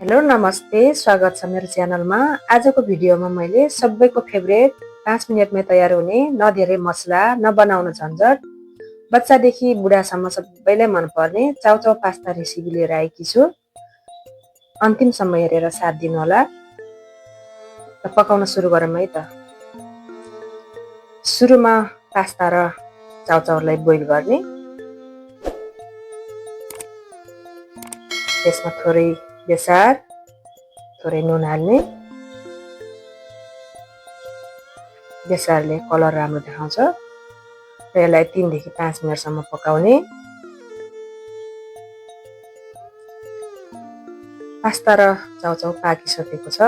Hello नमस्ते, स्वागत छ मेरो च्यानलमा। आजको भिडियोमा मैले सबैको फेभरेट 5 मिनेटमै तयार हुने न धेरै मसला न बनाउन झन्झट बच्चादेखि बुढासम्म सबैलाई मनपर्ने चाउचाउ पास्ता रेसिपी लिएर आएकी छु। अन्तिमसम्म हेरेर साथ दिनु होला। र पकाउन सुरु गरौँ है त। सुरुमा पास्ता र चाउचाउलाई बोइल गर्ने। त्यसमा थोरै बेसार, थोरै नुन हाल्ने। बेसारले कलर राम्रो देखाउँछ र यसलाई 3 देखि 5 मिनेटसम्म पकाउने। पास्ता र चाउचाउ पाकिसकेको छ।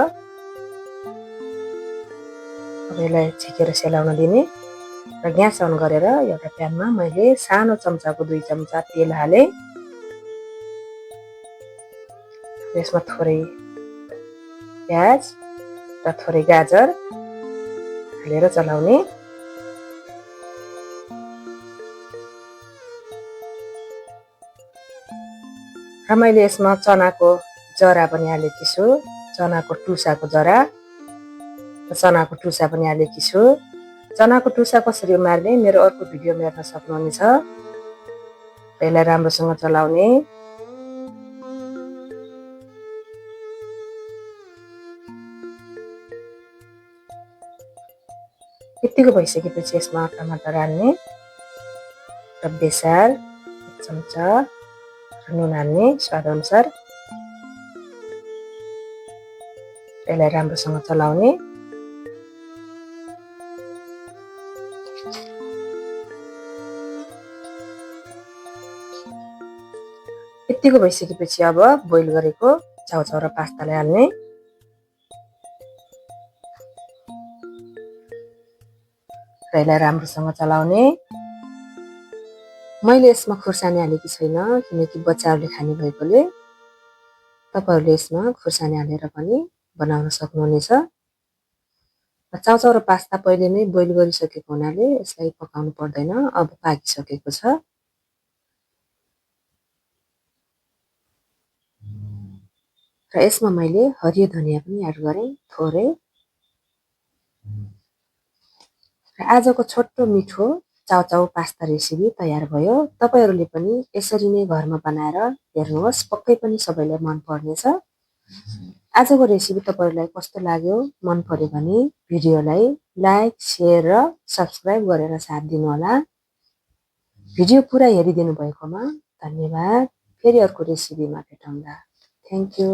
अब यसलाई छिकेर सेलाउन दिने र ग्यास अन गरेर एउटा प्यानमा मैले सानो चम्चाको 2 चम्चा तेल हाले। यसमा थोरै प्याज र थोरै गाजर हालेर चलाउने। र मैले यसमा चनाको जरा पनि हालेकी छु, चनाको टुसाको जरा र चनाको टुसा पनि हालेकी छु। चनाको टुसा कसरी उमार्ने मेरो अर्को भिडियो हेर्न सक्नुहुनेछ। यसलाई राम्रोसँग चलाउने। यतिको भइसकेपछि यसमा टमाटर हाल्ने र बेसार 1 चम्चा र नुन हाल्ने स्वादअनुसार। यसलाई राम्रोसँग चलाउने। यतिको भइसकेपछि अब बोइल गरेको चाउचाउ र पास्तालाई हाल्ने। र यसलाई राम्रोसँग चलाउने। मैले यसमा खुर्सानी हालेकी छैन किनकि बच्चाहरूले खाने भएकोले। तपाईहरूले यसमा खुर्सानी हालेर पनि बनाउन सक्नुहुनेछ। चाउचाउ र पास्ता पहिले नै बोइल गरिसकेको हुनाले यसलाई पकाउनु पर्दैन, अब पाकिसकेको छ। र यसमा मैले हरियो धनिया पनि एड गरेँ थोरै। र आजको छोटो मिठो चाउचाउ पास्ता रेसिपी तयार भयो। तपाईहरूले पनि यसरी नै घरमा बनाएर हेर्नुहोस्, पक्कै पनि सबैलाई मन पर्नेछ। आजको रेसिपी तपाईहरूलाई कस्तो लाग्यो, मन पर्यो भने भिडियोलाई लाइक, शेयर र सब्स्क्राइब गरेर साथ दिनुहोला। भिडियो पुरा हेरिदिनु भएकोमा धन्यवाद। फेरि अर्को रेसिपीमा भेटौँला। Thank you.